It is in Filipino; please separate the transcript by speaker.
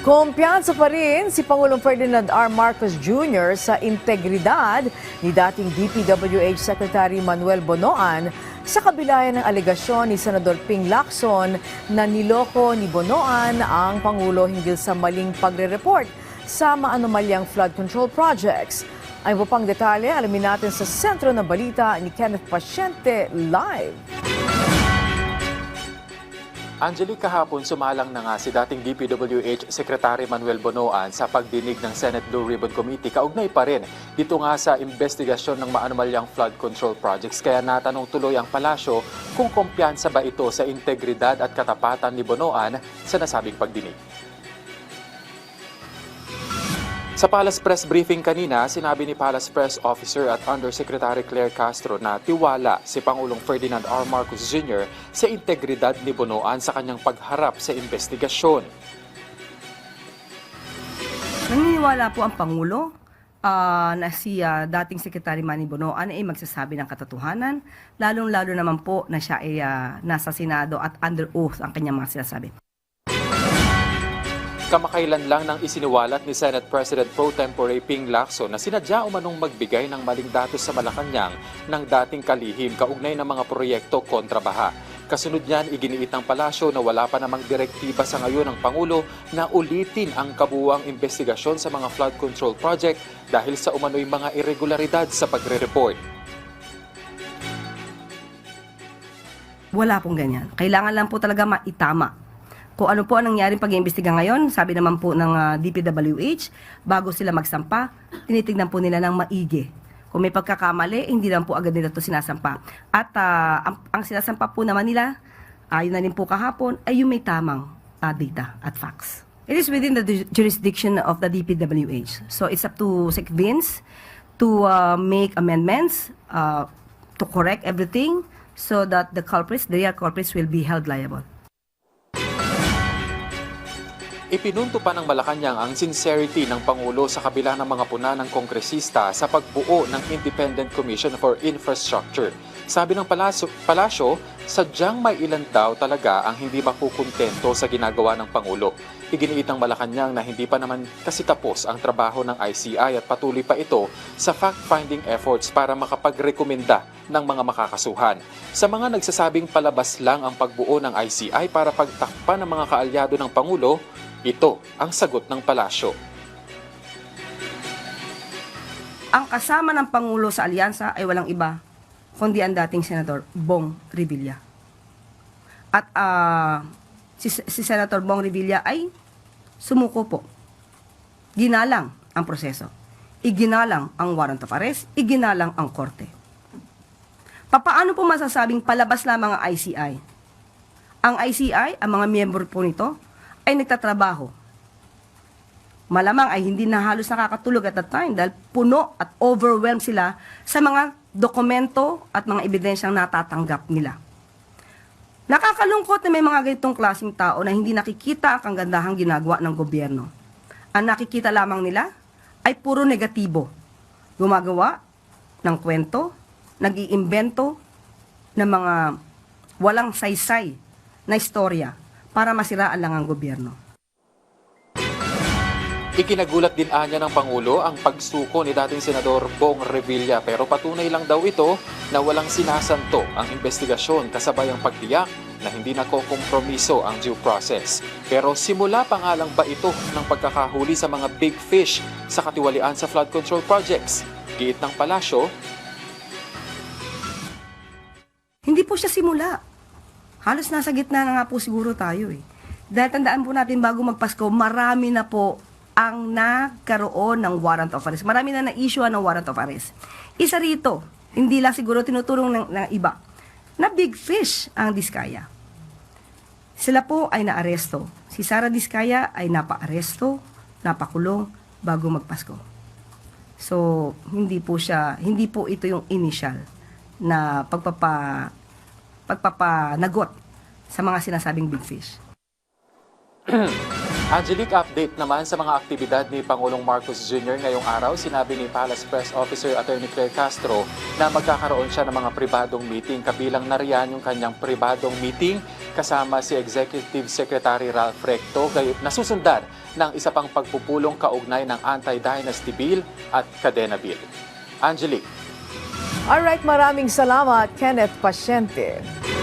Speaker 1: Kumpiyansa pa rin si Pangulong Ferdinand R. Marcos Jr. sa integridad ni dating DPWH Secretary Manuel Bonoan sa kabila ng alegasyon ni Senador Ping Lacson na niloko ni Bonoan ang Pangulo hinggil sa maling pagre-report sa maanomalyang flood control projects. Ang iba pang detalye, alamin natin sa sentro ng balita ni Kenneth Pasyente live.
Speaker 2: Angelique, kahapon sumalang na nga si dating DPWH Secretary Manuel Bonoan sa pagdinig ng Senate Blue Ribbon Committee. Kaugnay pa rin dito nga sa investigasyon ng maanomalyang flood control projects. Kaya natanong tuloy ang palasyo kung kumpiyansa ba ito sa integridad at katapatan ni Bonoan sa nasabing pagdinig. Sa Palace Press Briefing kanina, sinabi ni Palace Press Officer at Undersecretary Claire Castro na tiwala si Pangulong Ferdinand R. Marcos Jr. sa integridad ni Bonoan sa kanyang pagharap sa investigasyon.
Speaker 3: Naniniwala po ang Pangulo na si dating Secretary Manny Bonoan ay magsasabi ng katotohanan, lalong-lalo naman po na siya ay nasa Senado at under oath ang kanyang mga sinasabi.
Speaker 2: Kamakailan lang nang isiniwalat ni Senate President Pro Tempore Ping Lacson na sinadya umanong magbigay ng maling datos sa Malacanang ng dating kalihim kaugnay ng mga proyekto kontra baha. Kasunod niyan, iginiit ng palasyo na wala pa namang direktiba sa ngayon ng Pangulo na ulitin ang kabuuang investigasyon sa mga flood control project dahil sa umano'y mga irregularidad sa pagre-report.
Speaker 3: Wala pong ganyan. Kailangan lang po talaga maitama. Kung ano po ang nangyaring pag-iimbestiga ngayon, sabi naman po ng DPWH, bago sila magsampa, tinitignan po nila ng maigi. Kung may pagkakamali, hindi lang po agad nila ito sinasampa. At ang sinasampa po naman nila, yun na rin po kahapon, ay yung may tamang data at facts. It is within the jurisdiction of the DPWH. So it's up to Sec Vince to make amendments, to correct everything, so that the culprits, the real culprits will be held liable.
Speaker 2: Ipinunto pa ng Malacanang ang sincerity ng Pangulo sa kabila ng mga puna ng kongresista sa pagbuo ng Independent Commission for Infrastructure. Sabi ng palasyo, sadyang may ilan daw talaga ang hindi makukontento sa ginagawa ng Pangulo. Iginiit ng Malacanang na hindi pa naman kasi tapos ang trabaho ng ICI at patuloy pa ito sa fact-finding efforts para makapagrekomenda ng mga makakasuhan. Sa mga nagsasabing palabas lang ang pagbuo ng ICI para pagtakpan ng mga kaalyado ng Pangulo, ito ang sagot ng palasyo.
Speaker 3: Ang kasama ng Pangulo sa alyansa ay walang iba kundi ang dating Senator Bong Revilla. At si Senator Bong Revilla ay sumuko po. Ginalang ang proseso. Iginalang ang warrant of arrest, iginalang ang korte. Papaano po masasabing palabas lamang ang ICI? Ang ICI, ang mga miyembro po nito, ay nagtatrabaho. Malamang ay hindi na halos nakakatulog at that time dahil puno at overwhelmed sila sa mga dokumento at mga ebidensyang natatanggap nila. Nakakalungkot na may mga ganitong klaseng tao na hindi nakikita ang kagandahang ginagawa ng gobyerno. Ang nakikita lamang nila ay puro negatibo. Gumagawa ng kwento, nag-iimbento ng mga walang saysay na istorya para masiraan lang ang gobyerno.
Speaker 2: Ikinagulat din anya ng Pangulo ang pagsuko ni dating Senador Bong Revilla pero patunay lang daw ito na walang sinasanto ang investigasyon kasabay ang pagtiyak na hindi nakokompromiso ang due process. Pero simula pa nga lang ba ito ng pagkakahuli sa mga big fish sa katiwalian sa flood control projects? Giit ng palasyo,
Speaker 3: Hindi po siya simula. Halos nasa gitna na nga po siguro tayo eh. Dahil tandaan po natin bago magpasko, marami na po ang nagkaroon ng warrant of arrest. Marami na na-issue ng warrant of arrest. Isa rito, hindi lang siguro tinutulong ng iba, na big fish ang Diskaya. Sila po ay naaresto. Si Sara Diskaya ay napa-aresto, napakulong bago magpasko. So, hindi po ito yung initial na pagpapanagot sa mga sinasabing big fish.
Speaker 2: Angelique, update naman sa mga aktibidad ni Pangulong Marcos Jr. ngayong araw. Sinabi ni Palace Press Officer Attorney Claire Castro na magkakaroon siya ng mga pribadong meeting. Kabilang na riyan yung kanyang pribadong meeting kasama si Executive Secretary Ralph Recto, nasusundan ng isa pang pagpupulong kaugnay ng Anti-Dynasty Bill at Cadena Bill. Angelique.
Speaker 1: Alright, maraming salamat, Kenneth Pasyente.